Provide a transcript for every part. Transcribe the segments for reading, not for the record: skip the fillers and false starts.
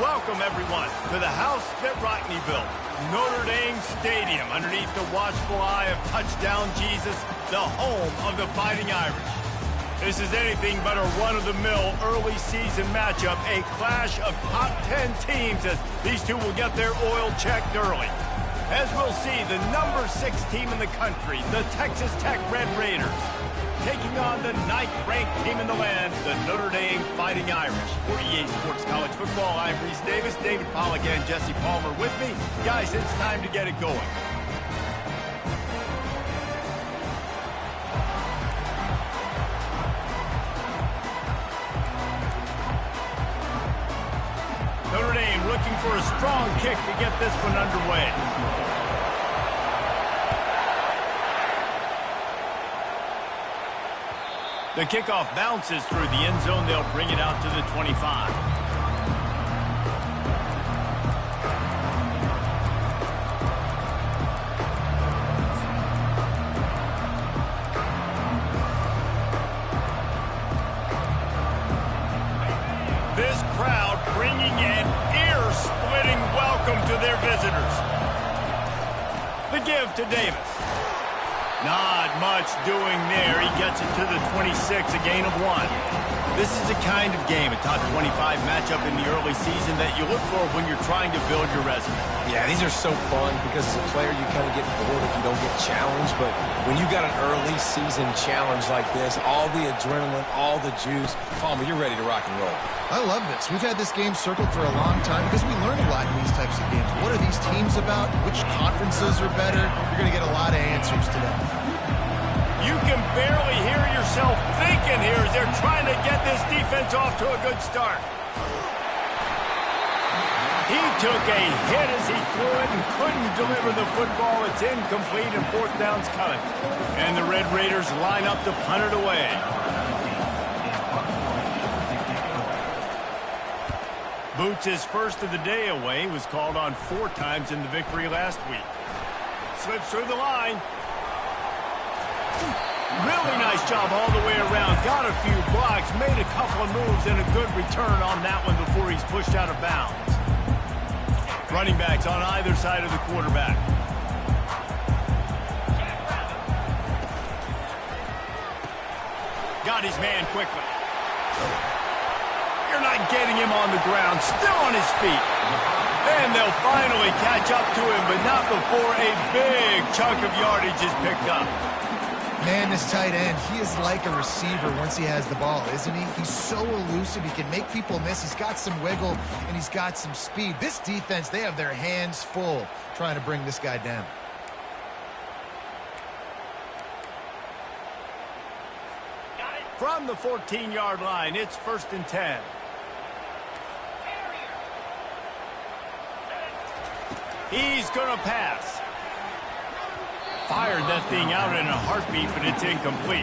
Welcome, everyone, to the house that Rockney built, Notre Dame Stadium, underneath the watchful eye of Touchdown Jesus, the home of the Fighting Irish. This is anything but a run-of-the-mill early season matchup, a clash of top 10 teams as these two will get their oil checked early. As we'll see, the number 6 team in the country, the Texas Tech Red Raiders, taking on the 9th-ranked team in the land, the Notre Dame Fighting Irish. For EA Sports College Football, I'm Reese Davis, David Pollack and Jesse Palmer with me. Guys, it's time to get it going. Notre Dame looking for a strong kick to get this one underway. The kickoff bounces through the end zone. They'll bring it out to the 25. This crowd bringing an ear-splitting welcome to their visitors. The give to Davis. Not much doing there. He gets it to the 26, a gain of 1. This is the kind of game, a top 25 matchup in the early season that you look for when you're trying to build your resume. Yeah, these are so fun because as a player you kind of get bored if you don't get challenged, but when you got an early season challenge like this, all the adrenaline, all the juice, Palmer, you're ready to rock and roll. I love this. We've had this game circled for a long time because we learn a lot in these types of games. What are these teams about? Which conferences are better? You're going to get a lot of answers today. You can barely hear yourself thinking here as they're trying to get this defense off to a good start. He took a hit as he threw it and couldn't deliver the football. It's incomplete and 4th down's coming. And the Red Raiders line up to punt it away. Boots' first of the day away was called on 4 times in the victory last week. Slips through the line. Really nice job all the way around. Got a few blocks, made a couple of moves, and a good return on that one before he's pushed out of bounds. Running backs on either side of the quarterback. Got his man quickly. You're not getting him on the ground. Still on his feet. And they'll finally catch up to him, but not before a big chunk of yardage is picked up. Man, this tight end, he is like a receiver once he has the ball, isn't he? He's so elusive. He can make people miss. He's got some wiggle, and he's got some speed. This defense, they have their hands full trying to bring this guy down. From the 14-yard line, it's 1st and 10. He's going to pass. Fired that thing out in a heartbeat, but it's incomplete.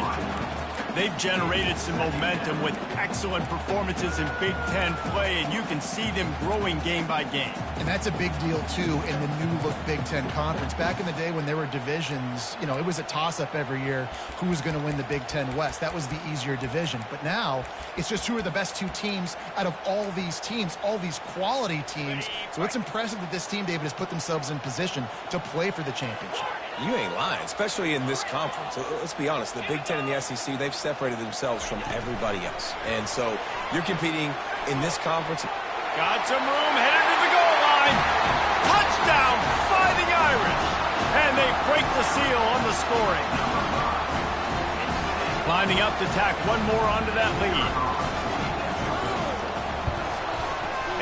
They've generated some momentum with excellent performances in Big Ten play, and you can see them growing game by game. And that's a big deal, too, in the new-look Big Ten Conference. Back in the day when there were divisions, you know, it was a toss-up every year who was going to win the Big Ten West. That was the easier division. But now, it's just who are the best 2 teams out of all these teams, all these quality teams. So it's impressive that this team, David, has put themselves in position to play for the championship. You ain't lying, especially in this conference. Let's be honest, the Big Ten and the SEC, they've separated themselves from everybody else. And so you're competing in this conference. Got some room, headed to the goal line. Touchdown, Fighting Irish. And they break the seal on the scoring. Lining up to tack one more onto that lead.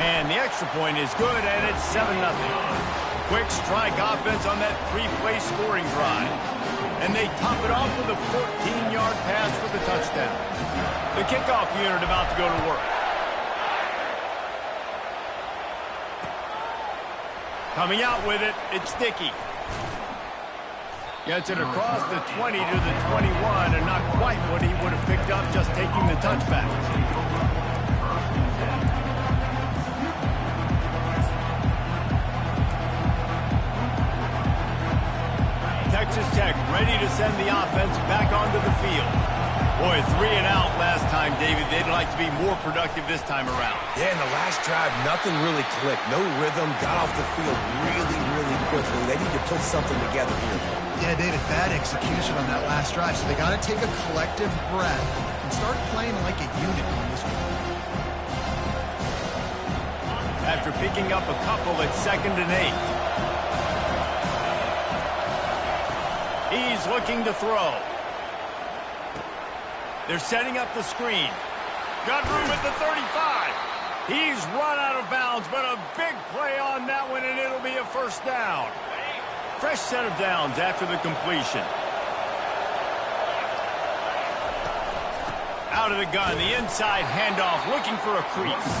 And the extra point is good, and it's 7-0. Quick strike offense on that 3-play scoring drive. And they top it off with a 14-yard pass for the touchdown. The kickoff unit about to go to work. Coming out with it, it's Dickey. Gets it across the 20 to the 21, and not quite what he would have picked up just taking the touchback. Texas Tech ready to send the offense back onto the field. Boy, 3 and out last time, David. They'd like to be more productive this time around. Yeah, in the last drive, nothing really clicked. No rhythm, got off the field really, really quickly. They need to put something together here. Yeah, David, bad execution on that last drive, so they got to take a collective breath and start playing like a unit on this one. After picking up a couple at 2nd and 8. He's looking to throw. They're setting up the screen. Got room at the 35. He's run out of bounds, but a big play on that one, and it'll be a first down. Fresh set of downs after the completion. Out of the gun, the inside handoff, looking for a crease.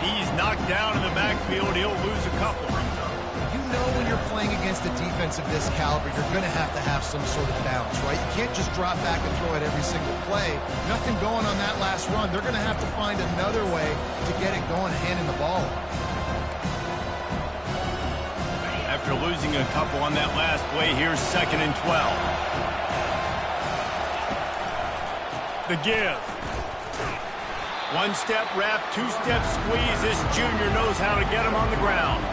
He's knocked down in the backfield. He'll lose a couple. You know when you're playing against a defense of this caliber, you're going to have some sort of balance, right? You can't just drop back and throw it every single play. Nothing going on that last run. They're going to have to find another way to get it going, handing the ball. After losing a couple on that last play, here's 2nd and 12. The give. One-step wrap, two-step squeeze. This junior knows how to get him on the ground.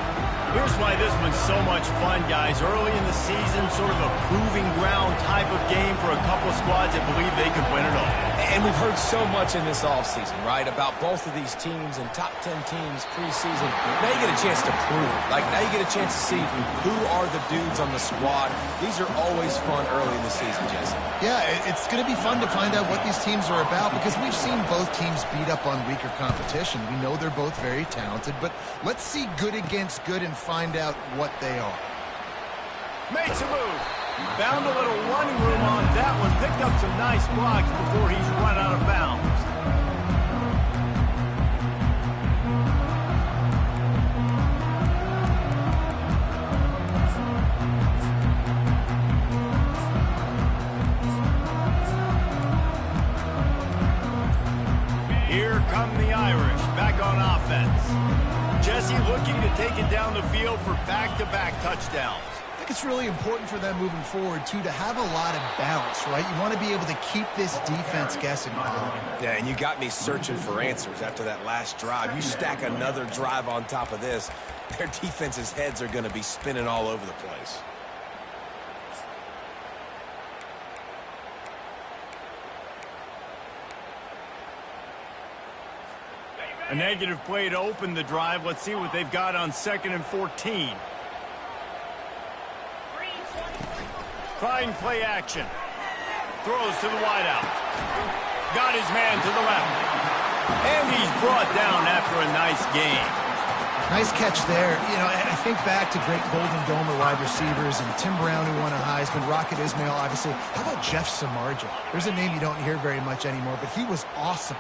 Here's why this one's so much fun, guys. Early in the season, sort of a proving ground type of game for a couple of squads that believe they could win it all. And we've heard so much in this offseason, right, about both of these teams and top 10 teams preseason. Now you get a chance to prove it. Like, now you get a chance to see who are the dudes on the squad. These are always fun early in the season, Jesse. Yeah, it's going to be fun to find out what these teams are about because we've seen both teams beat up on weaker competition. We know they're both very talented, but let's see good against good and find out what they are. Makes a move. Found a little running room on that one. Picked up some nice blocks before he's run out of bounds. Here come the Irish back on offense. Jesse looking to take it down the field for back-to-back touchdowns. I think it's really important for them moving forward, too, to have a lot of balance, right? You want to be able to keep this defense guessing. Yeah, and you got me searching for answers after that last drive. You stack another drive on top of this, their defense's heads are going to be spinning all over the place. A negative play to open the drive. Let's see what they've got on 2nd and 14. Trying play action. Throws to the wideout. Got his man to the left. And he's brought down after a nice game. Nice catch there. You know, I think back to great Golden Domer wide receivers and Tim Brown, who won a Heisman, Rocket Ismail, obviously. How about Jeff Samardzija? There's a name you don't hear very much anymore, but he was awesome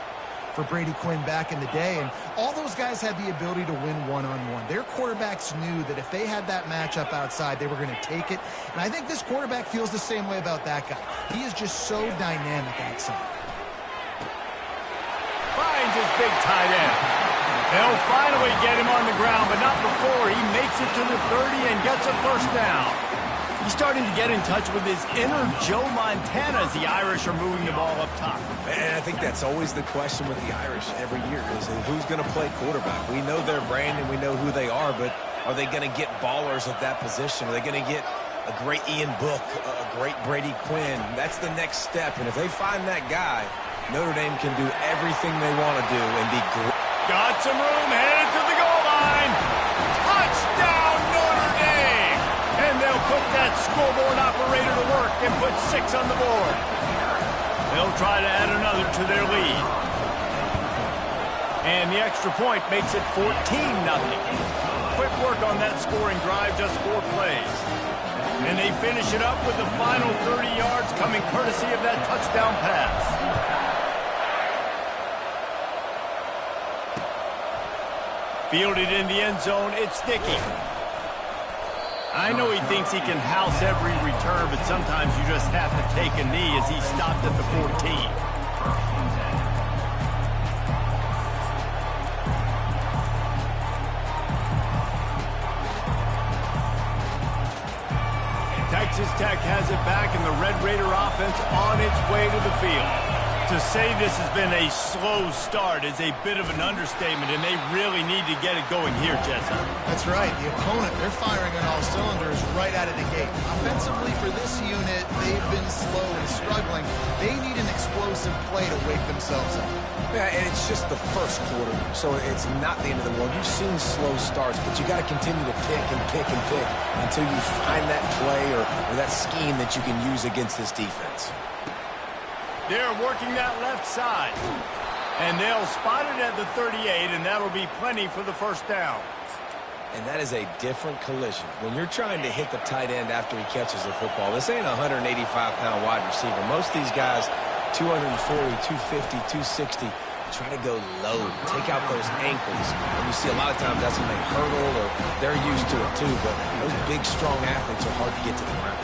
for Brady Quinn back in the day, and all those guys had the ability to win one-on-one. Their quarterbacks knew that if they had that matchup outside, they were going to take it, and I think this quarterback feels the same way about that guy. He is just so dynamic outside. Finds his big tight end. They'll finally get him on the ground, but not before he makes it to the 30 and gets a first down. He's starting to get in touch with his inner Joe Montana as the Irish are moving the ball up top. And I think that's always the question with the Irish every year is who's going to play quarterback. We know their brand and we know who they are, but are they going to get ballers at that position? Are they going to get a great Ian Book, a great Brady Quinn? That's the next step, and if they find that guy, Notre Dame can do everything they want to do and be great. Got some room, headed to the goal line. Touchdown, Notre Dame! And they'll put that scoreboard operator to work and put 6 on the board. They'll try to add another to their lead. And the extra point makes it 14-0. Quick work on that scoring drive, just 4 plays. And they finish it up with the final 30 yards coming courtesy of that touchdown pass. Fielded in the end zone, it's Dickey. I know he thinks he can house every return, but sometimes you just have to take a knee as he stopped at the 14. Texas Tech has it back, and the Red Raider offense on its way to the field. To say this has been a slow start is a bit of an understatement, and they really need to get it going here, Jesse. That's right. The opponent, they're firing on all cylinders right out of the gate. Offensively for this unit, they've been slow and struggling. They need an explosive play to wake themselves up. Yeah, and it's just the first quarter, so it's not the end of the world. You've seen slow starts, but you got to continue to pick and pick and pick until you find that play or that scheme that you can use against this defense. They're working that left side. And they'll spot it at the 38, and that'll be plenty for the first down. And that is a different collision. When you're trying to hit the tight end after he catches the football, this ain't a 185-pound wide receiver. Most of these guys, 240, 250, 260, try to go low, take out those ankles. And you see a lot of times that's when they hurdle or they're used to it too, but those big, strong athletes are hard to get to the ground.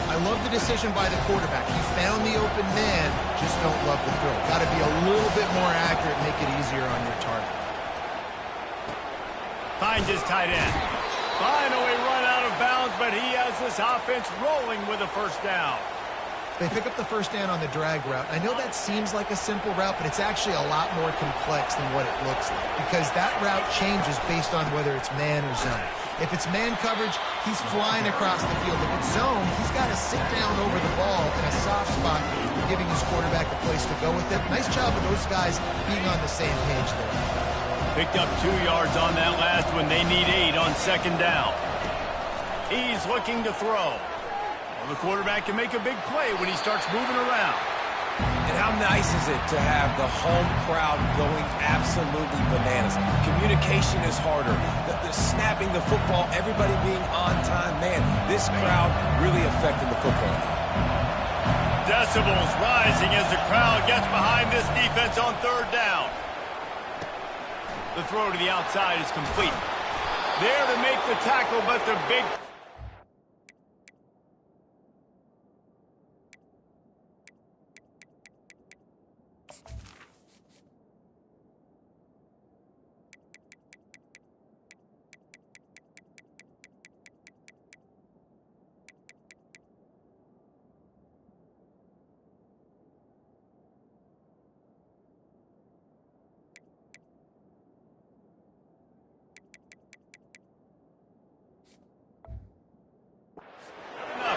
I love the decision by the quarterback. He found the open man, just don't love the throw. Got to be a little bit more accurate, make it easier on your target. Finds his tight end. Finally run out of bounds, but he has this offense rolling with a first down. They pick up the first down on the drag route. I know that seems like a simple route, but it's actually a lot more complex than what it looks like because that route changes based on whether it's man or zone. If it's man coverage, he's flying across the field. If it's zone, he's got to sit down over the ball in a soft spot, giving his quarterback a place to go with it. Nice job of those guys being on the same page there. Picked up 2 yards on that last one. They need 8 on second down. He's looking to throw. Well, the quarterback can make a big play when he starts moving around. And how nice is it to have the home crowd going absolutely bananas? Communication is harder. The snapping the football, everybody being on time. Man, this crowd really affected the football. Decibels rising as the crowd gets behind this defense on third down. The throw to the outside is complete. There to make the tackle, but the big...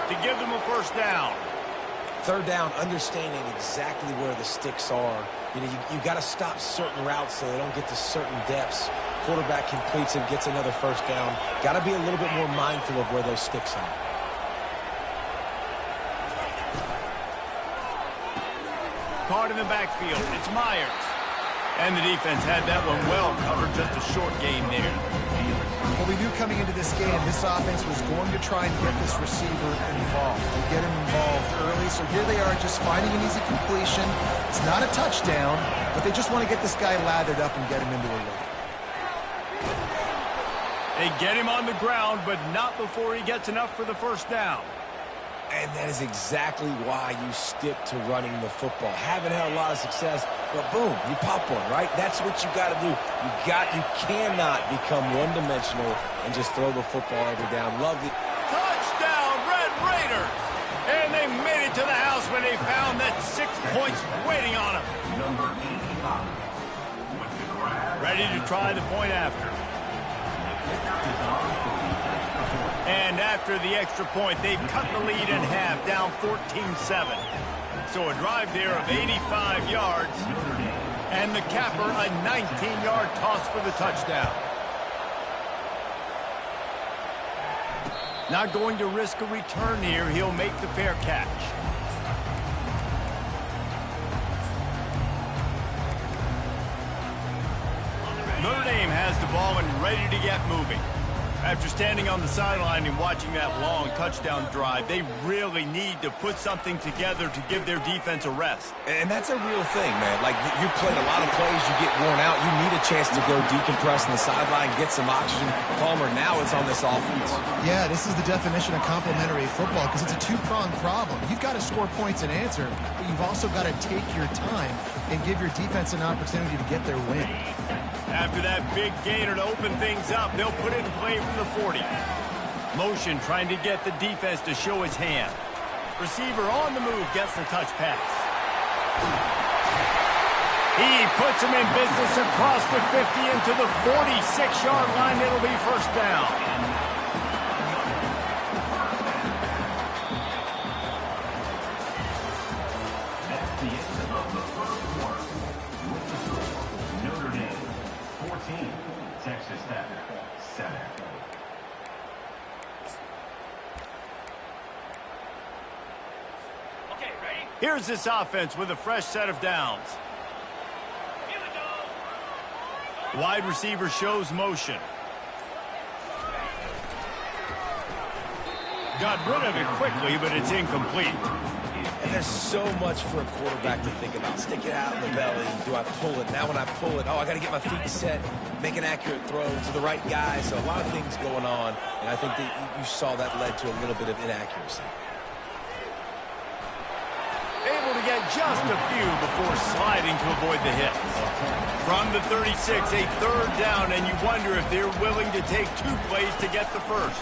to give them a first down. Third down, understanding exactly where the sticks are. You know, you got to stop certain routes so they don't get to certain depths. Quarterback completes it, gets another first down. Got to be a little bit more mindful of where those sticks are. Caught in the backfield. It's Myers. And the defense had that one well covered. Just a short gain there. Well, we knew coming into this game, this offense was going to try and get this receiver involved, and get him involved early. So here they are just finding an easy completion. It's not a touchdown, but they just want to get this guy lathered up and get him into a rhythm. They get him on the ground, but not before he gets enough for the first down. And that is exactly why you stick to running the football. Haven't had a lot of success, but boom, you pop one, right? That's what you got to do. You cannot become one-dimensional and just throw the football every down. Love the touchdown, Red Raiders! And they made it to the house when they found that 6 points waiting on them. Ready to try the point after. And after the extra point, they've cut the lead in half, down 14-7. So a drive there of 85 yards. And the capper, a 19-yard toss for the touchdown. Not going to risk a return here. He'll make the fair catch. Notre Dame has the ball and ready to get moving. After standing on the sideline and watching that long touchdown drive, they really need to put something together to give their defense a rest. And that's a real thing, man. Like, you played a lot of plays, you get worn out, you need a chance to go decompress on the sideline, get some oxygen. Palmer, now it's on this offense. Yeah, this is the definition of complementary football because it's a two-pronged problem. You've got to score points and answer, but you've also got to take your time and give your defense an opportunity to get their win. After that big gainer to open things up, they'll put it in play from the 40. Motion trying to get the defense to show his hand. Receiver on the move gets the touch pass. He puts him in business across the 50 into the 46-yard line. It'll be first down. That's the end of the first quarter. Notre Dame 14, Texas Tech 7. Okay, ready? Here's this offense with a fresh set of downs. Wide receiver shows motion. Got rid of it quickly, but it's incomplete. And there's so much for a quarterback to think about. Stick it out in the belly. Do I pull it? Now when I pull it, I got to get my feet set, make an accurate throw to the right guy. So a lot of things going on, and I think that you saw that led to a little bit of inaccuracy. Able to get just a few before sliding to avoid the hit. From the 36, a third down, and you wonder if they're willing to take 2 plays to get the first.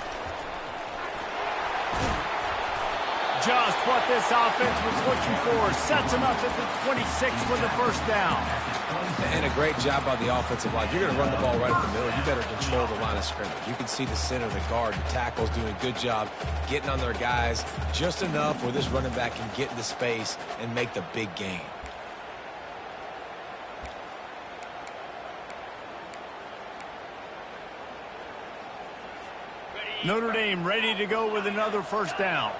Just what this offense was looking for. Sets him up at the 26 for the first down. And a great job by the offensive line. You're going to run the ball right at the middle. You better control the line of scrimmage. You can see the center, the guard, the tackle's doing a good job getting on their guys just enough where this running back can get into space and make the big gain. Notre Dame ready to go with another first down.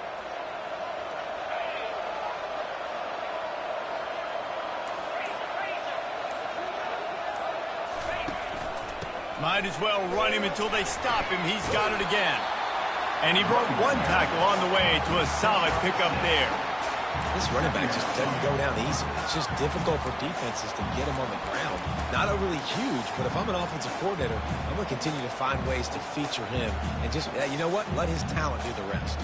Might as well run him until they stop him. He's got it again. And he broke 1 tackle on the way to a solid pickup there. This running back just doesn't go down easy. It's just difficult for defenses to get him on the ground. Not overly huge, but if I'm an offensive coordinator, I'm going to continue to find ways to feature him and just, you know what, let his talent do the rest.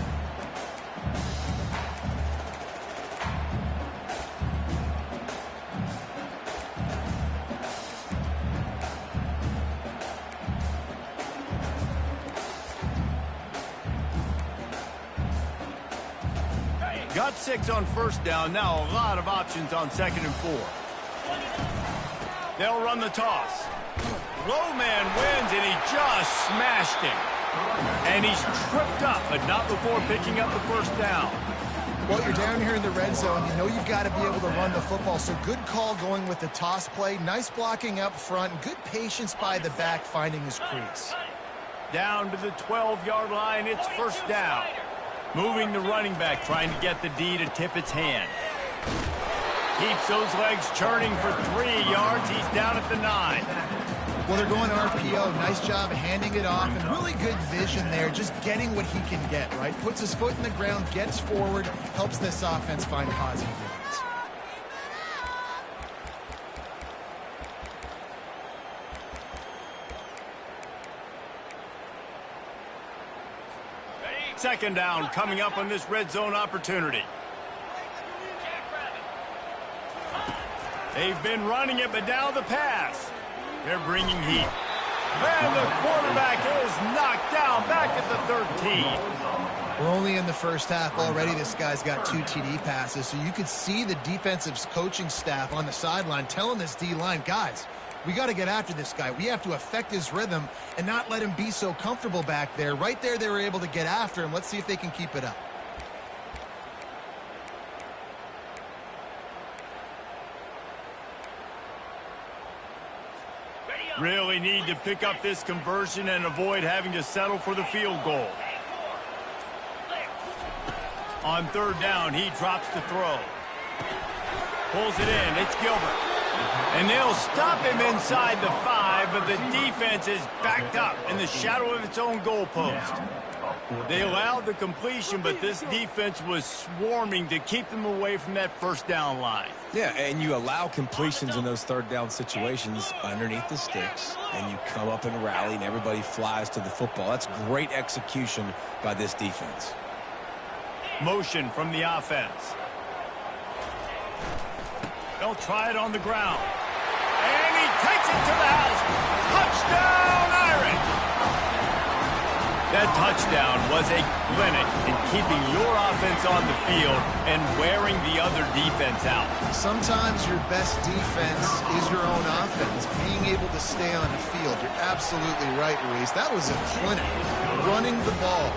Got 6 on first down. Now a lot of options on 2nd and 4. They'll run the toss. Low man wins, and he just smashed him. And he's tripped up, but not before picking up the first down. Well, you're down here in the red zone. You know you've got to be able to run the football. So good call going with the toss play. Nice blocking up front. Good patience by the back finding his crease. Down to the 12-yard line. It's first down. Moving the running back, trying to get the D to tip its hand. Keeps those legs churning for 3 yards. He's down at the 9. Well, they're going RPO. Nice job handing it off, and really good vision there, just getting what he can get, right? Puts his foot in the ground, gets forward, helps this offense find positive yards. Second down coming up on this red zone opportunity. They've been running it, but now the pass. They're bringing heat. And the quarterback is knocked down back at the 13. We're only in the first half already. This guy's got 2 TD passes, so you could see the defensive coaching staff on the sideline telling this D-line, guys, we got to get after this guy. We have to affect his rhythm and not let him be so comfortable back there. Right there, they were able to get after him. Let's see if they can keep it up. Really need to pick up this conversion and avoid having to settle for the field goal. On third down, he drops the throw. Pulls it in. It's Gilbert. And they'll stop him inside the 5, but the defense is backed up in the shadow of its own goalpost. They allowed the completion, but this defense was swarming to keep them away from that first down line. Yeah, and you allow completions in those third down situations underneath the sticks, and you come up and rally, and everybody flies to the football. That's great execution by this defense. Motion from the offense. They'll try it on the ground. And he takes it to the house. Touchdown, Irish! That touchdown was a clinic in keeping your offense on the field and wearing the other defense out. Sometimes your best defense is your own offense, being able to stay on the field. You're absolutely right, Ruiz. That was a clinic. Running the ball,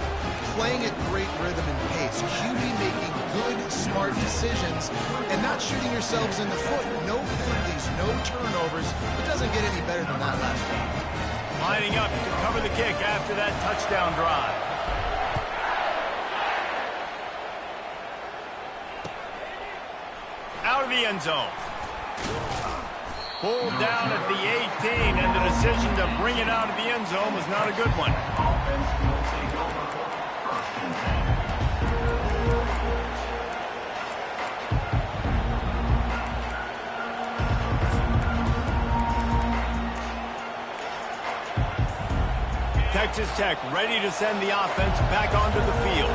playing at great rhythm and pace. QB making good, smart decisions and not shooting yourselves in the foot. No penalties, no turnovers. It doesn't get any better than that last week. Lining up to cover the kick after that touchdown drive. Out of the end zone. Pulled down at the 18, and the decision to bring it out of the end zone was not a good one. Offense will take over. First and 10. Texas Tech ready to send the offense back onto the field.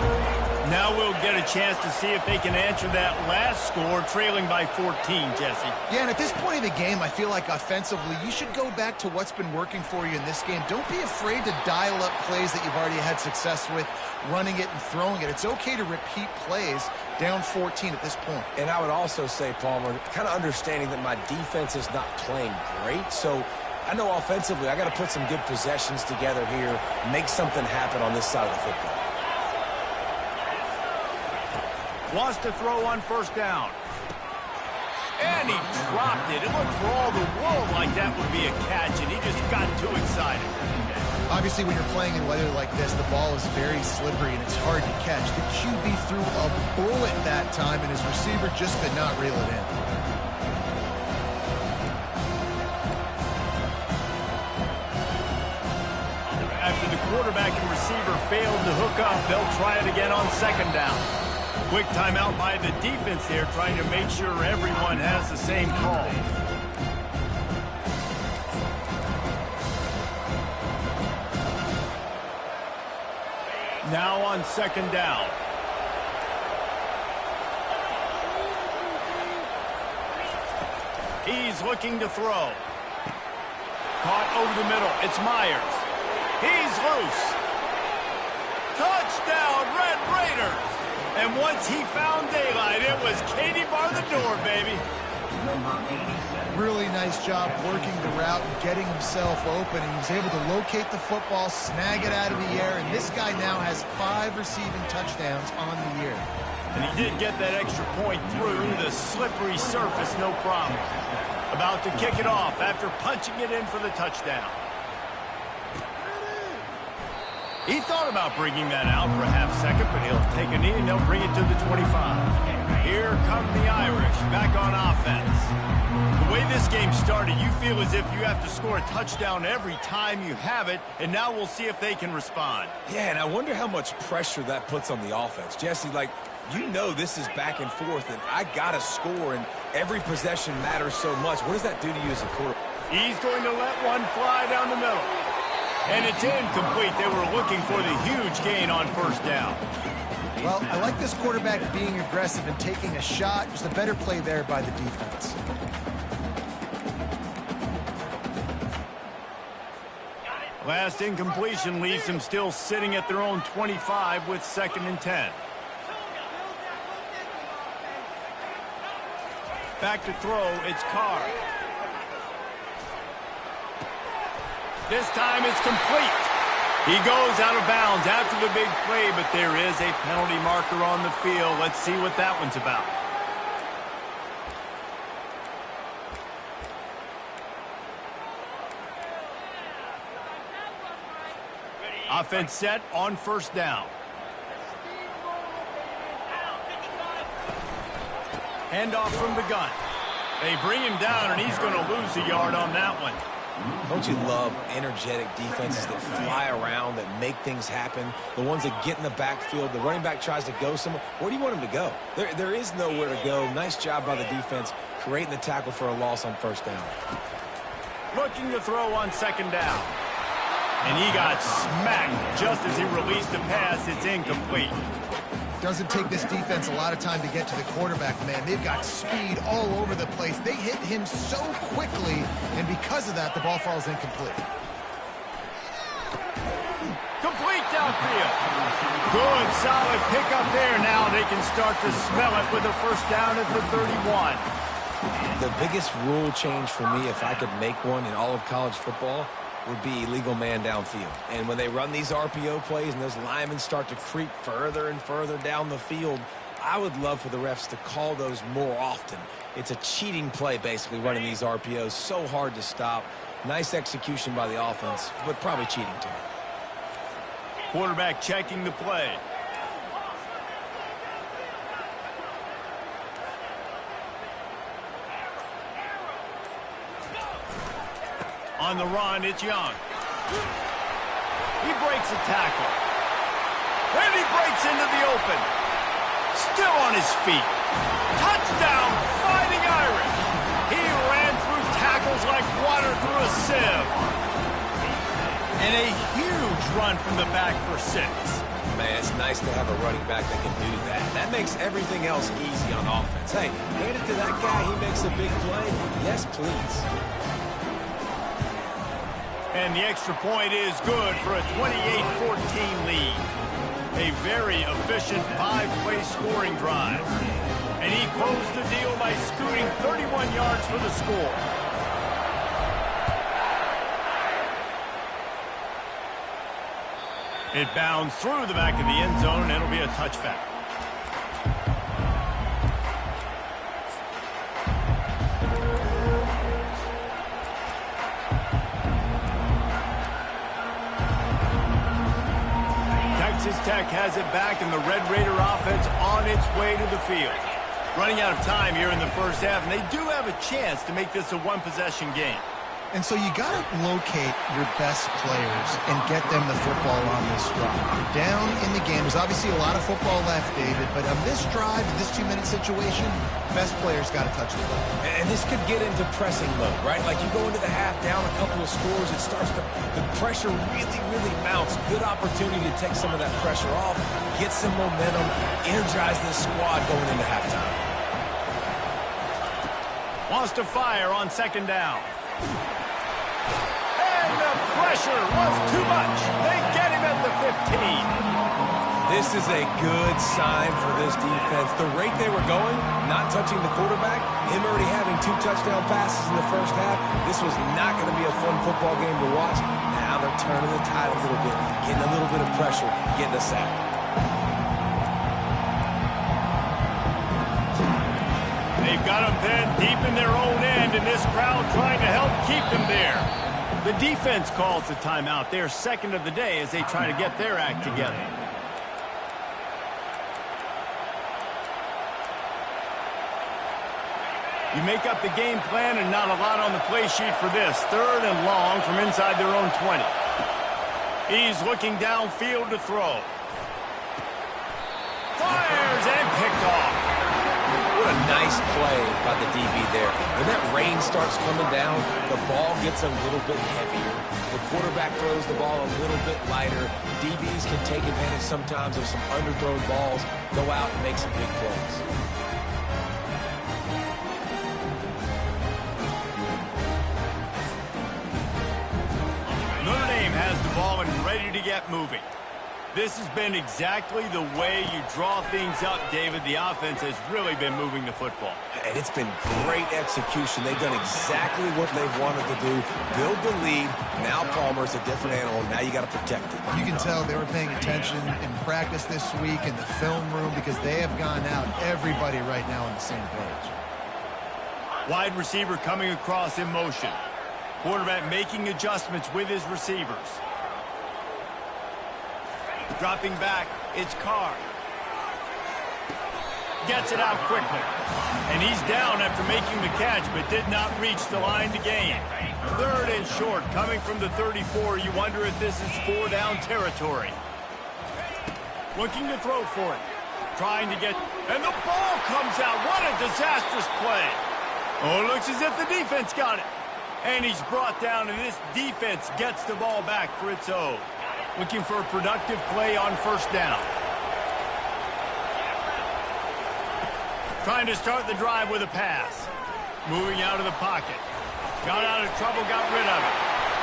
Now we'll get a chance to see if they can answer that last score, trailing by 14, Jesse. Yeah, and at this point of the game, I feel like offensively, you should go back to what's been working for you in this game. Don't be afraid to dial up plays that you've already had success with, running it and throwing it. It's okay to repeat plays down 14 at this point. And I would also say, Palmer, kind of understanding that my defense is not playing great, so I know offensively I got to put some good possessions together here, make something happen on this side of the football. Wants to throw on first down. And he dropped it. It looked for all the world like that would be a catch, and he just got too excited. Obviously, when you're playing in weather like this, the ball is very slippery and it's hard to catch. The QB threw a bullet that time, and his receiver just could not reel it in. After the quarterback and receiver failed to hook up, they'll try it again on second down. Quick timeout by the defense there, trying to make sure everyone has the same call. Now on second down. He's looking to throw. Caught over the middle. It's Myers. He's loose. Touchdown, Red Raiders. And once he found daylight, it was Katie bar the door, baby. Really nice job working the route and getting himself open. He was able to locate the football, snag it out of the air, and this guy now has 5 receiving touchdowns on the year. And he did get that extra point through the slippery surface, no problem. About to kick it off after punching it in for the touchdown. He thought about bringing that out for a half second, but he'll take a knee and they'll bring it to the 25. Here come the Irish back on offense. The way this game started, you feel as if you have to score a touchdown every time you have it, and now we'll see if they can respond. Yeah, and I wonder how much pressure that puts on the offense. Jesse, like, you know this is back and forth, and I got to score, and every possession matters so much. What does that do to you as a quarterback? He's going to let one fly down the middle. And it's incomplete. They were looking for the huge gain on first down. Well, I like this quarterback being aggressive and taking a shot. Just a better play there by the defense. Last incompletion leaves them still sitting at their own 25 with 2nd and 10. Back to throw, it's Carr. This time it's complete. He goes out of bounds after the big play, but there is a penalty marker on the field. Let's see what that one's about. Offense set on first down. Handoff from the gun. They bring him down, and he's going to lose a yard on that one. Don't you love energetic defenses that fly around, that make things happen? The ones that get in the backfield, the running back tries to go somewhere. Where do you want him to go? There is nowhere to go. Nice job by the defense creating the tackle for a loss on first down. Looking to throw on second down. And he got smacked just as he released the pass. It's incomplete. Doesn't take this defense a lot of time to get to the quarterback, man. They've got speed all over the place. They hit him so quickly, and because of that, the ball falls incomplete. Complete downfield. Good, solid pickup there. Now they can start to smell it with a first down at the 31. The biggest rule change for me, if I could make one in all of college football, would be illegal man downfield. And when they run these RPO plays and those linemen start to creep further and further down the field, I would love for the refs to call those more often. It's a cheating play, basically, running these RPOs. So hard to stop. Nice execution by the offense, but probably cheating too. Quarterback checking the play. On the run, it's Young. He breaks a tackle. And he breaks into the open. Still on his feet. Touchdown, Fighting Irish. He ran through tackles like water through a sieve. And a huge run from the back for 6. Man, it's nice to have a running back that can do that. That makes everything else easy on offense. Hey, hand it to that guy. He makes a big play. Yes, please. And the extra point is good for a 28-14 lead. A very efficient 5-play scoring drive. And he closed the deal by scooting 31 yards for the score. It bounds through the back of the end zone, and it'll be a touchback. Texas Tech has it back, and the Red Raider offense on its way to the field. Running out of time here in the first half, and they do have a chance to make this a one-possession game. And so you got to locate your best players and get them the football on this drive. You're down in the game. There's obviously a lot of football left, David, but on this drive, in this 2-minute situation, best players got to touch the ball. And this could get into pressing mode, right? Like you go into the half down a couple of scores, it starts to, the pressure really mounts. Good opportunity to take some of that pressure off, get some momentum, energize this squad going into halftime. Wants to fire on second down. And the pressure was too much. They get him at the 15. This is a good sign for this defense. The rate they were going, not touching the quarterback, him already having 2 touchdown passes in the first half, this was not going to be a fun football game to watch. Now they're turning the tide a little bit, getting a little bit of pressure, getting a sack. They've got them then deep in their own end, and this crowd trying to help keep them there. The defense calls the timeout. They're second of the day as they try to get their act together. You make up the game plan and not a lot on the play sheet for this. 3rd and long from inside their own 20. He's looking downfield to throw. Fires and picked off. What a nice play by the DB there. When that rain starts coming down, the ball gets a little bit heavier. The quarterback throws the ball a little bit lighter. DBs can take advantage sometimes of some underthrown balls, go out and make some big plays. Notre Dame has the ball and ready to get moving. This has been exactly the way you draw things up, David. The offense has really been moving the football. And it's been great execution. They've done exactly what they've wanted to do. Build the lead. Now Palmer's a different animal. Now you got to protect it. You can tell they were paying attention in practice this week in the film room because they have gone out, everybody right now on the same page. Wide receiver coming across in motion. Quarterback making adjustments with his receivers. Dropping back, it's Carr. Gets it out quickly. And he's down after making the catch, but did not reach the line to gain. 3rd and short, coming from the 34. You wonder if this is 4-down territory. Looking to throw for it. Trying to get... And the ball comes out. What a disastrous play. Oh, it looks as if the defense got it. And he's brought down, and this defense gets the ball back for its own. Looking for a productive play on first down. Trying to start the drive with a pass. Moving out of the pocket. Got out of trouble, got rid of it.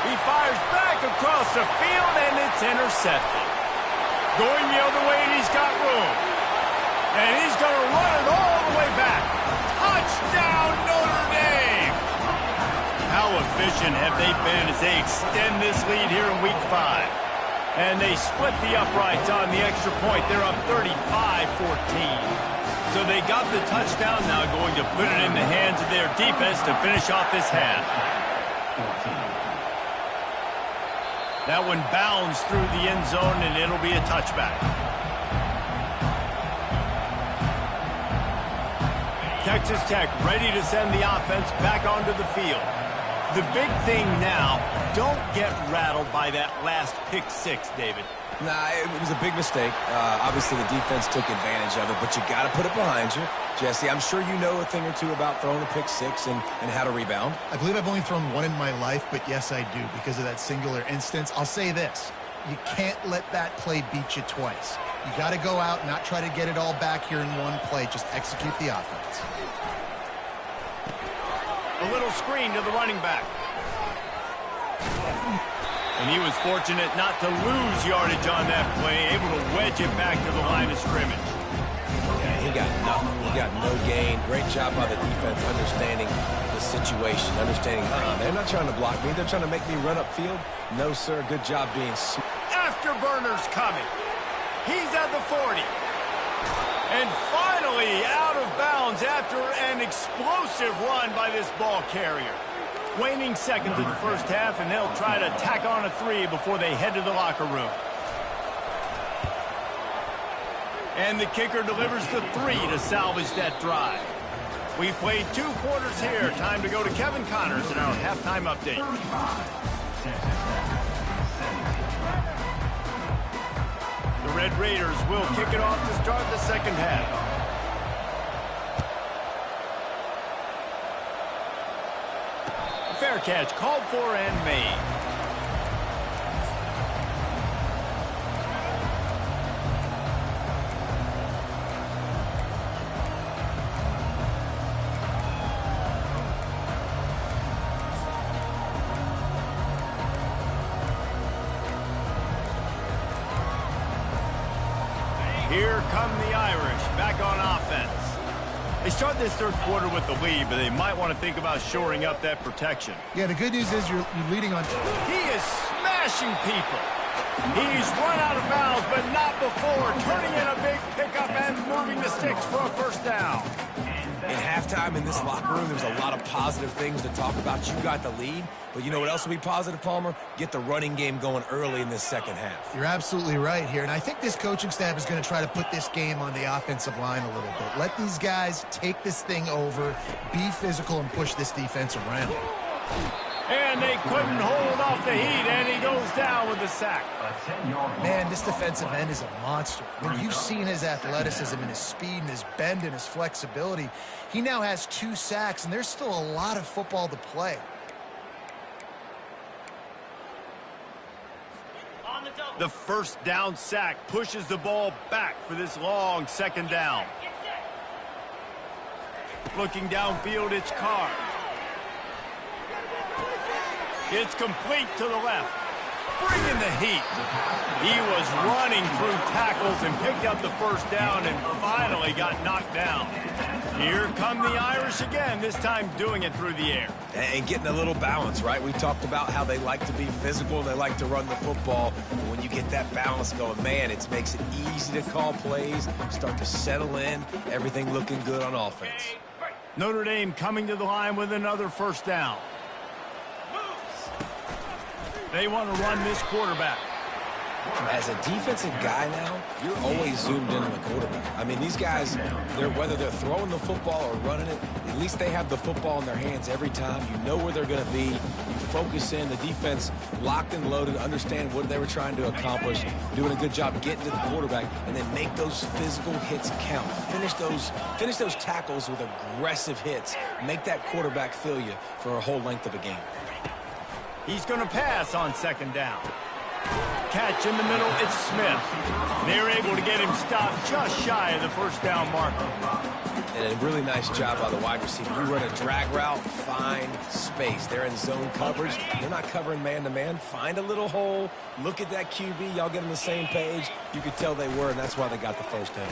He fires back across the field, and it's intercepted. Going the other way, and he's got room. And he's going to run it all the way back. Touchdown, Notre Dame! How efficient have they been as they extend this lead here in Week 5? And they split the uprights on the extra point. They're up 35-14. So they got the touchdown, now going to put it in the hands of their defense to finish off this half. That one bounds through the end zone, and it'll be a touchback. Texas Tech ready to send the offense back onto the field. The big thing now, don't get rattled by that last pick six, David. Nah, it was a big mistake. Obviously, the defense took advantage of it, but you got to put it behind you. Jesse, I'm sure you know a thing or two about throwing a pick six and how to rebound. I believe I've only thrown one in my life, but yes, I do because of that singular instance. I'll say this. You can't let that play beat you twice. You got to go out and not try to get it all back here in one play. Just execute the offense. A little screen to the running back. And he was fortunate not to lose yardage on that play, able to wedge it back to the line of scrimmage. Yeah, he got nothing. He got no gain. Great job by the defense understanding the situation, understanding they're not trying to block me. They're trying to make me run upfield. No, sir. Good job being smart. Afterburner's coming. He's at the 40. And finally out of bounds after an explosive run by this ball carrier. Waning seconds in the first half, and they'll try to tack on a 3 before they head to the locker room. And the kicker delivers the 3 to salvage that drive. We played 2 quarters here. Time to go to Kevin Connors in our halftime update. The Red Raiders will kick it off to start the second half. Fair catch called for and made. Here come the Irish back on offense. They start this third quarter with the lead, but they might want to think about shoring up that protection. Yeah, the good news is you're leading on. He is smashing people. He's run out of bounds, but not before turning in a big pickup and moving the sticks for a first down. In halftime in this locker room, there's a lot of positive things to talk about. You got the lead, but you know what else will be positive, Palmer? Get the running game going early in this second half. You're absolutely right here, and I think this coaching staff is going to try to put this game on the offensive line a little bit. Let these guys take this thing over, be physical, and push this defense around. And they couldn't hold off the heat, and he goes down with the sack. Man, this defensive end is a monster. When you've seen his athleticism and his speed and his bend and his flexibility, he now has 2 sacks, and there's still a lot of football to play. The first down sack pushes the ball back for this long second down. Looking downfield, it's Carr. It's complete to the left. Bringing the heat. He was running through tackles and picked up the first down and finally got knocked down. Here come the Irish again, this time doing it through the air. And getting a little balance, right? We talked about how they like to be physical and they like to run the football. But when you get that balance going, man, it makes it easy to call plays, start to settle in, everything looking good on offense. Notre Dame coming to the line with another first down. They want to run this quarterback. As a defensive guy now, you're always zoomed in on the quarterback. I mean, these guys, whether they're throwing the football or running it, at least they have the football in their hands every time. You know where they're going to be. You focus in. The defense locked and loaded, understand what they were trying to accomplish, doing a good job getting to the quarterback, and then make those physical hits count. Finish those tackles with aggressive hits. Make that quarterback feel you for a whole length of a game. He's going to pass on second down. Catch in the middle, it's Smith. They're able to get him stopped just shy of the first down marker. And a really nice job by the wide receiver. You run a drag route, find space. They're in zone coverage. They're not covering man-to-man. Find a little hole. Look at that QB. Y'all get on the same page. You could tell they were, and that's why they got the first down.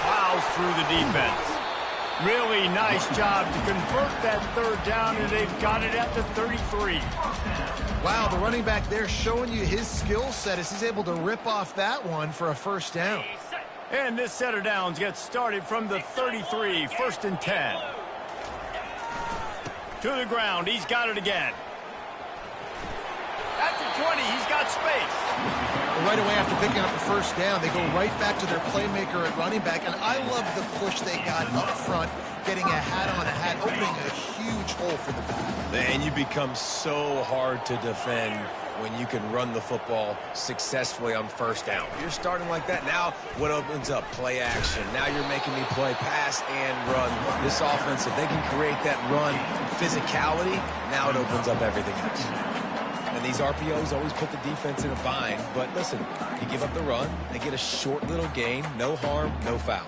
Plows through the defense. Really nice job to convert that third down, and they've got it at the 33. Wow, the running back there showing you his skill set as he's able to rip off that one for a first down. And this set of downs gets started from the 33, 1st and 10. To the ground, he's got it again. At the 20, he's got space. Right away after picking up the first down, they go right back to their playmaker at running back, and I love the push they got up front, getting a hat on a hat, opening a huge hole for the back. And you become so hard to defend when you can run the football successfully on first down. You're starting like that. Now what opens up? Play action. Now you're making me play pass and run. This offense, if they can create that run physicality, now it opens up everything else. And these RPOs always put the defense in a bind. But listen, you give up the run, they get a short little gain, no harm, no foul.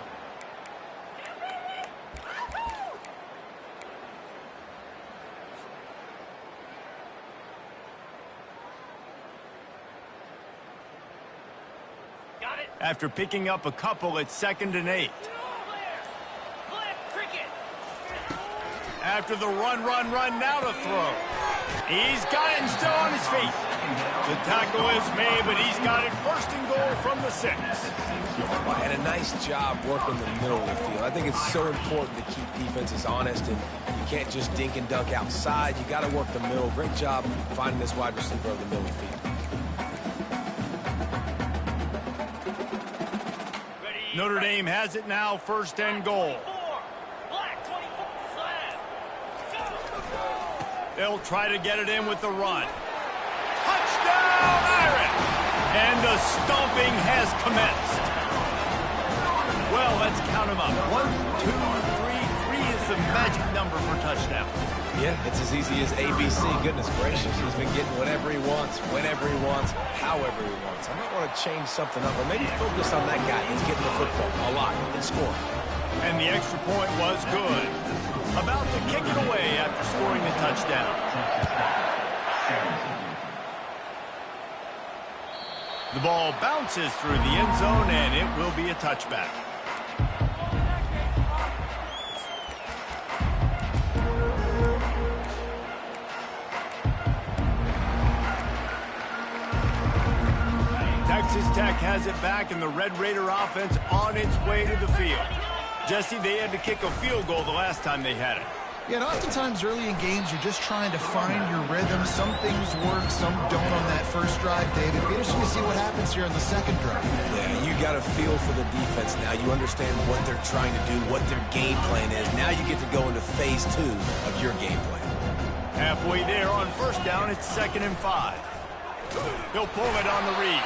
After picking up a couple, it's 2nd and 8. After the run, now to throw. He's got it and still on his feet. The tackle is made, but he's got it 1st and goal from the 6. And a nice job working the middle of the field. I think it's so important to keep defenses honest, and you can't just dink and dunk outside. You got to work the middle. Great job finding this wide receiver of the middle of the field. Notre Dame has it now, 1st and goal. They'll try to get it in with the run. Touchdown, Irish! And the stomping has commenced. Well, let's count them up. 1, 2, 3. 3 is the magic number for touchdown. Yeah, it's as easy as ABC. Goodness gracious, he's been getting whatever he wants, whenever he wants, however he wants. I might want to change something up, or maybe focus on that guy that's getting the football a lot and scoring. And the extra point was good. About to kick it away after scoring the touchdown. The ball bounces through the end zone, and it will be a touchback. Texas Tech has it back, and the Red Raider offense on its way to the field. Jesse, they had to kick a field goal the last time they had it. Yeah, and oftentimes early in games, you're just trying to find your rhythm. Some things work, some don't on that first drive, David. It'll be interesting to see what happens here in the second drive. Yeah, you got a feel for the defense now. You understand what they're trying to do, what their game plan is. Now you get to go into phase 2 of your game plan. Halfway there on 1st down, it's 2nd and 5. He'll pull it on the read.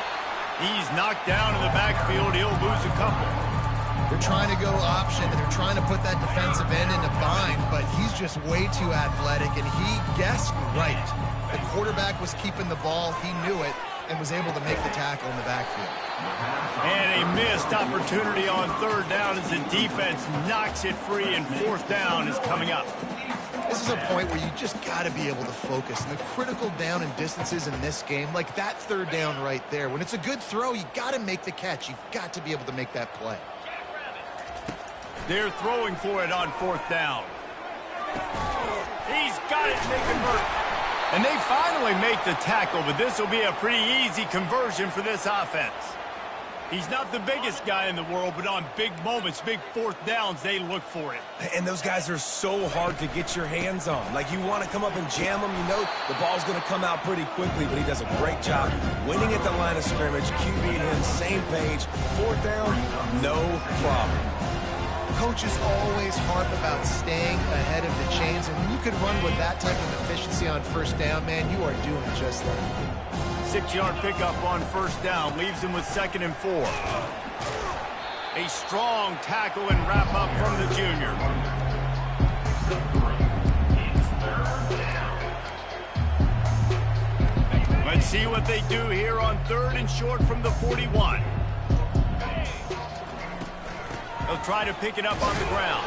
He's knocked down in the backfield. He'll lose a couple. They're trying to go option, and they're trying to put that defensive end in a bind, but he's just way too athletic, and he guessed right. The quarterback was keeping the ball. He knew it and was able to make the tackle in the backfield. And a missed opportunity on 3rd down as the defense knocks it free, and 4th down is coming up. This is a point where you just got to be able to focus. And the critical down and distances in this game, like that 3rd down right there, when it's a good throw, you got to make the catch. You've got to be able to make that play. They're throwing for it on 4th down. He's got it, and they convert. And they finally make the tackle, but this will be a pretty easy conversion for this offense. He's not the biggest guy in the world, but on big moments, big 4th downs, they look for it. And those guys are so hard to get your hands on. Like, you want to come up and jam them. You know the ball's going to come out pretty quickly, but he does a great job winning at the line of scrimmage, QB and him, same page. 4th down, no problem. Coaches always harp about staying ahead of the chains, and when you can run with that type of efficiency on 1st down, man, you are doing just that. 6-yard pickup on 1st down leaves him with 2nd and 4. A strong tackle and wrap up from the junior. Let's see what they do here on 3rd and short from the 41. They'll try to pick it up on the ground.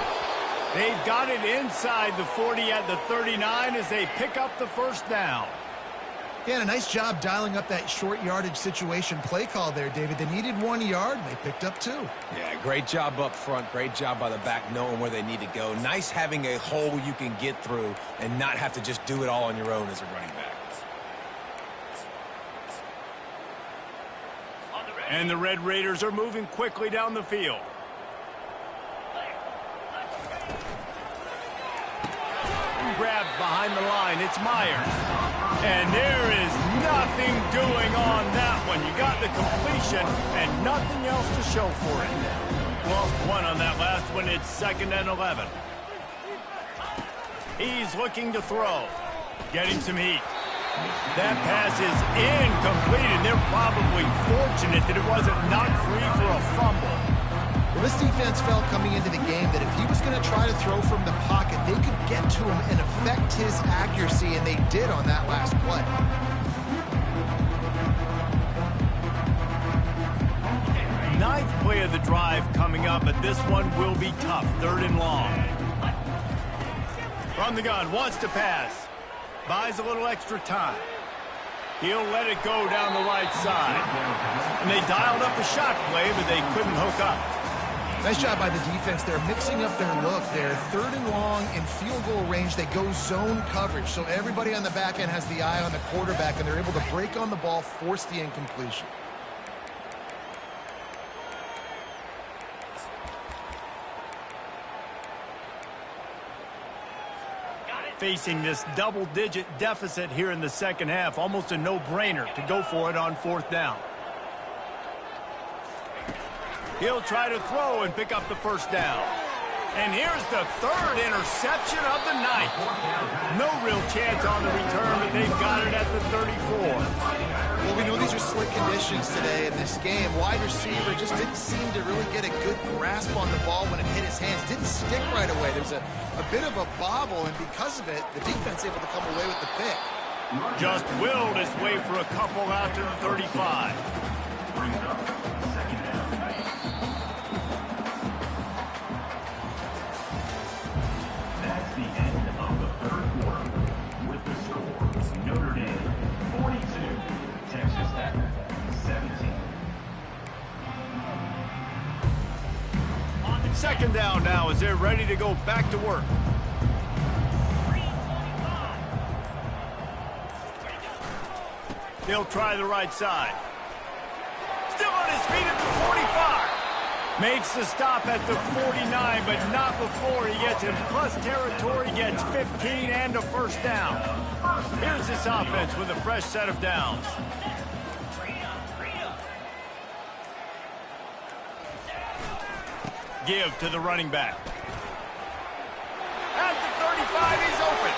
They've got it inside the 40 at the 39 as they pick up the first down. Yeah, and a nice job dialing up that short yardage situation play call there, David. They needed 1 yard, and they picked up 2. Yeah, great job up front. Great job by the back knowing where they need to go. Nice having a hole you can get through and not have to just do it all on your own as a running back. And the Red Raiders are moving quickly down the field. Grabbed behind the line. It's Myers. And there is nothing doing on that one. You got the completion and nothing else to show for it. Lost 1 on that last one. It's 2nd and 11. He's looking to throw. Getting some heat. That pass is incomplete, and they're probably fortunate that it wasn't knocked free for a fumble. Well, this defense felt coming into the game that if he was going to try to throw from the pocket, they could get to him and affect his accuracy, and they did on that last play. Ninth play of the drive coming up, but this one will be tough. 3rd and long. From the gun, wants to pass. Buys a little extra time. He'll let it go down the right side. And they dialed up a shot play, but they couldn't hook up. Nice job by the defense. They're mixing up their look. They're 3rd and long in field goal range. They go zone coverage. So everybody on the back end has the eye on the quarterback, and they're able to break on the ball, force the incompletion. Facing this double-digit deficit here in the second half, almost a no-brainer to go for it on 4th down. He'll try to throw and pick up the first down. And here's the 3rd interception of the night. No real chance on the return, but they've got it at the 34. Well, we know these are slick conditions today in this game. Wide receiver just didn't seem to really get a good grasp on the ball when it hit his hands. Didn't stick right away. There's a bit of a bobble, and because of it, the defense able to come away with the pick. Just willed his way for a couple out to the 35. That's the end of the 3rd quarter. With the score, Notre Dame 42, Texas Tech 17. 2nd down now as they're ready to go back to work. He'll try the right side. Still on his feet at the 45. Makes the stop at the 49, but not before he gets in plus territory, gets 15 and a first down. Here's this offense with a fresh set of downs. Give to the running back. At the 35, he's open.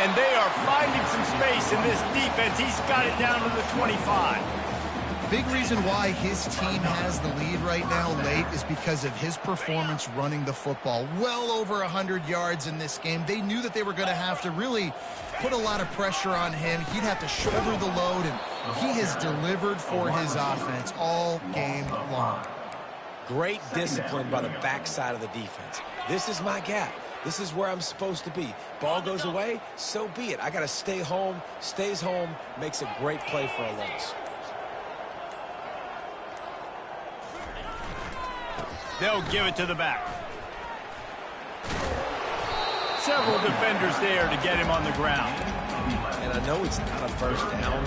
And they are finding some space in this defense. He's got it down to the 25. Big reason why his team has the lead right now late is because of his performance running the football. Well over 100 yards in this game. They knew that they were going to have to really put a lot of pressure on him. He'd have to shoulder the load, and he has delivered for his offense all game long. Great discipline by the backside of the defense. This is my gap. This is where I'm supposed to be. Ball goes away, so be it. I got to stay home. Stays home, makes a great play for a loss. They'll give it to the back. Several defenders there to get him on the ground. And I know it's not a first down,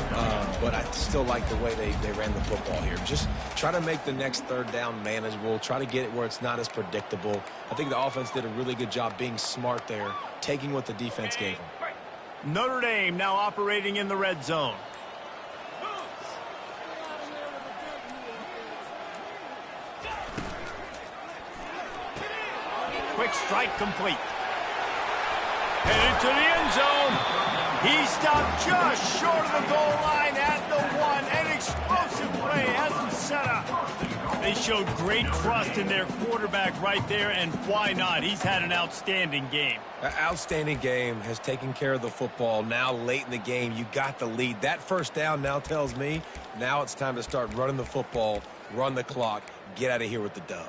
but I still like the way they ran the football here. Just try to make the next 3rd down manageable. Try to get it where it's not as predictable. I think the offense did a really good job being smart there, taking what the defense gave them. Notre Dame now operating in the red zone. Quick strike complete. Headed to the end zone. He stopped just short of the goal line at the 1. An explosive play has him set up. They showed great trust in their quarterback right there, and why not? He's had an outstanding game. An outstanding game, has taken care of the football. Now late in the game, you got the lead. That first down now tells me now it's time to start running the football, run the clock, get out of here with the dub.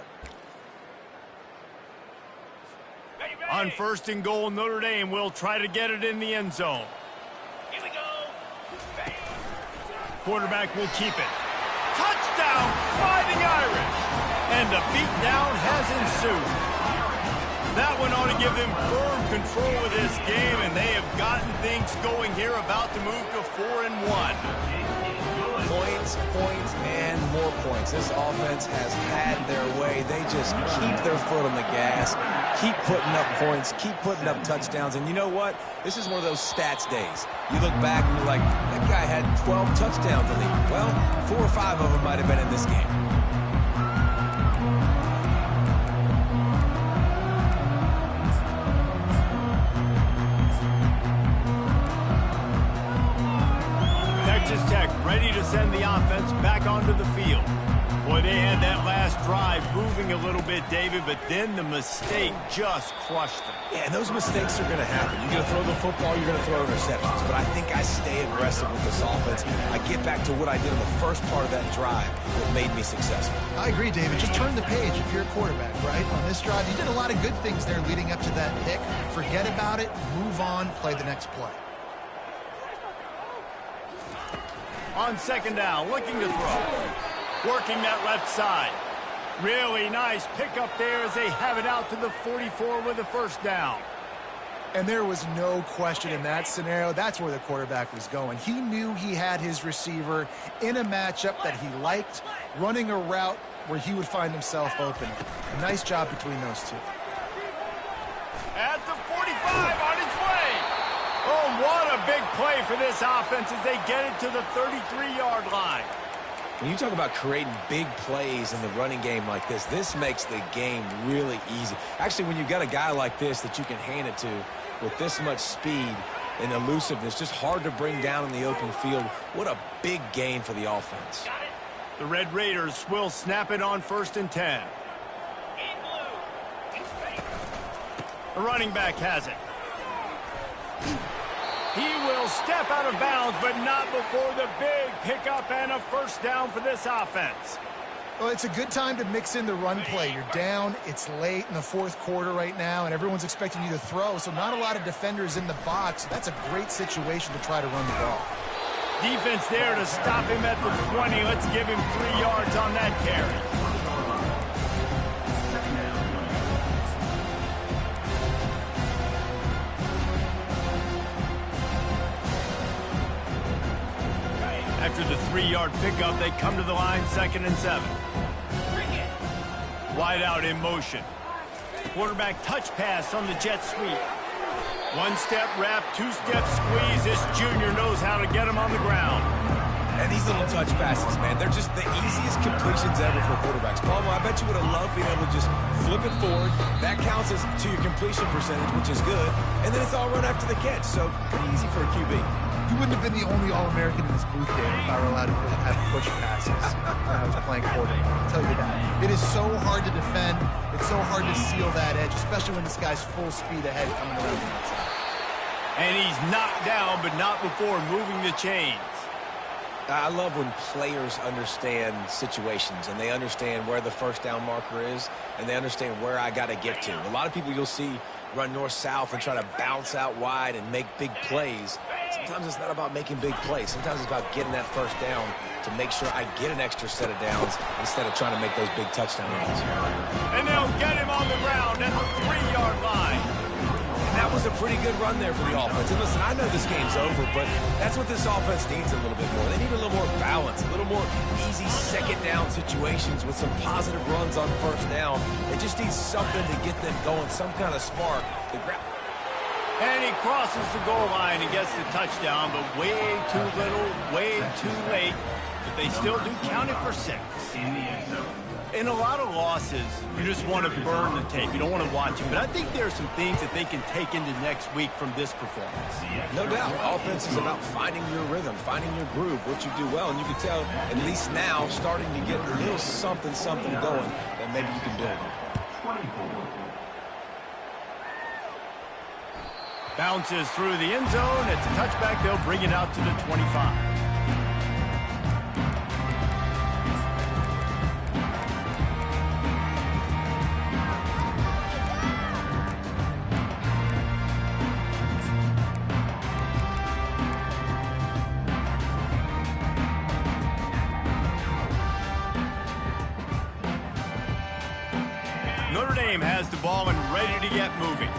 On 1st and goal, Notre Dame will try to get it in the end zone. Here we go. Quarterback will keep it. Touchdown, Fighting Irish! And the beatdown has ensued. That one ought to give them firm control of this game, and they have gotten things going here, about to move to 4-1. Points, points, and more points. This offense has had their way. They just keep their foot on the gas, keep putting up points, keep putting up touchdowns. And you know what? This is one of those stats days. You look back and you're like, that guy had 12 touchdowns in the league. Well, 4 or 5 of them might have been in this game. Texas Tech ready to send the offense back onto the field. Boy, they had that last drive moving a little bit, David, but then the mistake just crushed them. Yeah, and those mistakes are going to happen. You're going to throw the football, you're going to throw interceptions. But I think I stay aggressive with this offense. I get back to what I did in the first part of that drive that made me successful. I agree, David. Just turn the page if you're a quarterback, right? On this drive, you did a lot of good things there leading up to that pick. Forget about it, move on, play the next play. On 2nd down, looking to throw. Working that left side. Really nice pickup there as they have it out to the 44 with a 1st down. And there was no question in that scenario. That's where the quarterback was going. He knew he had his receiver in a matchup that he liked, running a route where he would find himself open. A nice job between those two. At the 45, on its way. Oh, what a big play for this offense as they get it to the 33-yard line. When you talk about creating big plays in the running game like this makes the game really easy. Actually, when you've got a guy like this that you can hand it to with this much speed and elusiveness, just hard to bring down in the open field, what a big gain for the offense. The Red Raiders will snap it on 1st and 10. The running back has it. He will step out of bounds, but not before the big pickup and a 1st down for this offense. Well, it's a good time to mix in the run play. You're down, it's late in the 4th quarter right now, and everyone's expecting you to throw, so not a lot of defenders in the box. That's a great situation to try to run the ball. Defense there to stop him at the 20. Let's give him 3 yards on that carry. After the 3-yard pickup, they come to the line, 2nd and 7. Wide out in motion. Quarterback touch pass on the jet sweep. 1-step wrap, 2-step squeeze. This junior knows how to get him on the ground. And these little touch passes, man, they're just the easiest completions ever for quarterbacks. Palmer, I bet you would have loved being able to just flip it forward. That counts as to your completion percentage, which is good. And then it's all run after the catch, so pretty easy for a QB. You wouldn't have been the only All-American in this booth, Dave, if I were allowed to have push passes when I was playing quarterback. I'll tell you that. It is so hard to defend. It's so hard to seal that edge, especially when this guy's full speed ahead coming around the outside. And he's knocked down, but not before moving the chains. I love when players understand situations and they understand where the 1st down marker is and they understand where I got to get to. A lot of people you'll see run north-south and try to bounce out wide and make big plays. Sometimes it's not about making big plays. Sometimes it's about getting that 1st down to make sure I get an extra set of downs instead of trying to make those big touchdown runs. And they'll get him on the ground at the 3-yard line. That was a pretty good run there for the offense. And listen, I know this game's over, but that's what this offense needs a little bit more. They need a little more balance, a little more easy 2nd down situations with some positive runs on 1st down. They just need something to get them going, some kind of spark. And he crosses the goal line and gets the touchdown, but way too little, way too late. But they still do count it for 6. In a lot of losses, you just want to burn the tape. You don't want to watch it. But I think there are some things that they can take into next week from this performance. No doubt. Offense is about finding your rhythm, finding your groove, what you do well. And you can tell, at least now, starting to get a little something going that maybe you can build on. Bounces through the end zone. It's a touchback. They'll bring it out to the 25. game has the ball and ready to get moving.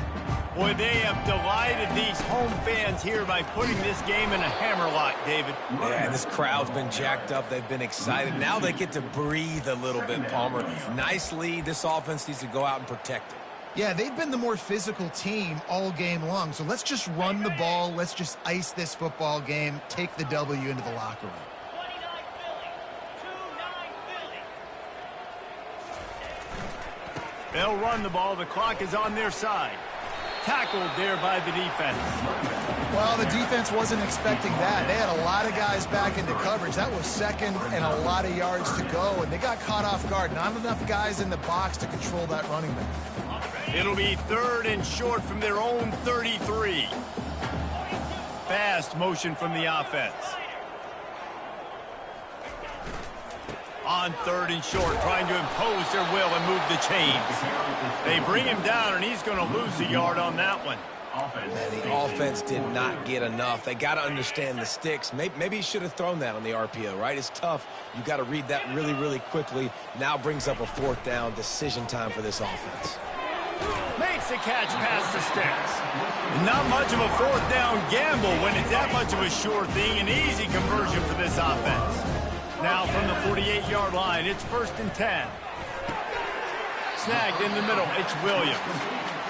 Boy, they have delighted these home fans here by putting this game in a hammerlock, David. Yeah, this crowd's been jacked up. They've been excited. Now they get to breathe a little bit, Palmer. Nice lead. This offense needs to go out and protect it. Yeah, they've been the more physical team all game long. So let's just run the ball. Let's just ice this football game, take the W into the locker room. They'll run the ball. The clock is on their side. Tackled there by the defense. Well, the defense wasn't expecting that. They had a lot of guys back into coverage. That was second and a lot of yards to go, and they got caught off guard. Not enough guys in the box to control that running back. It'll be 3rd and short from their own 33. Fast motion from the offense. On 3rd and short, trying to impose their will and move the chains. They bring him down, and he's going to lose a yard on that one. And the offense did not get enough. They got to understand the sticks. Maybe he should have thrown that on the RPO, right? It's tough. You got to read that really, really quickly. Now brings up a 4th down decision time for this offense. Makes a catch past the sticks. Not much of a 4th down gamble when it's that much of a sure thing. An easy conversion for this offense. Now from the 48-yard line, it's 1st and 10. Snagged in the middle, it's Williams.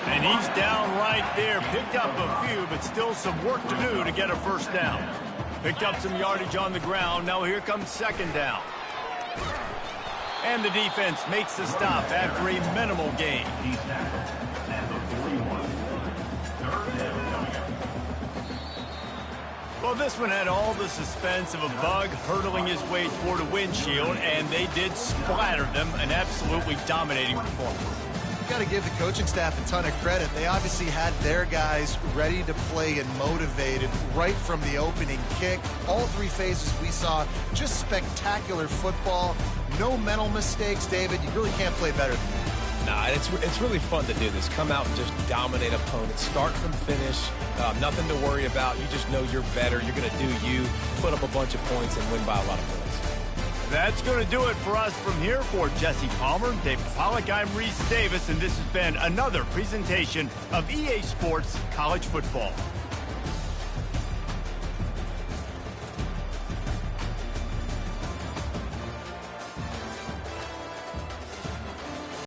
And he's down right there. Picked up a few, but still some work to do to get a 1st down. Picked up some yardage on the ground. Now here comes 2nd down. And the defense makes the stop after a minimal gain. He's tackled at the 41. 3rd down coming up. Well, this one had all the suspense of a bug hurtling his way toward a windshield, and they did splatter them. An absolutely dominating performance. Got to give the coaching staff a ton of credit. They obviously had their guys ready to play and motivated right from the opening kick. All 3 phases we saw, just spectacular football. No mental mistakes, David. You really can't play better than that. Nah, it's really fun to do this. Come out and just dominate opponents. Start from finish. Nothing to worry about. You just know you're better. You're going to do you, put up a bunch of points, and win by a lot of points. That's going to do it for us from here. For Jesse Palmer, David Pollack, I'm Reese Davis, and this has been another presentation of EA Sports College Football.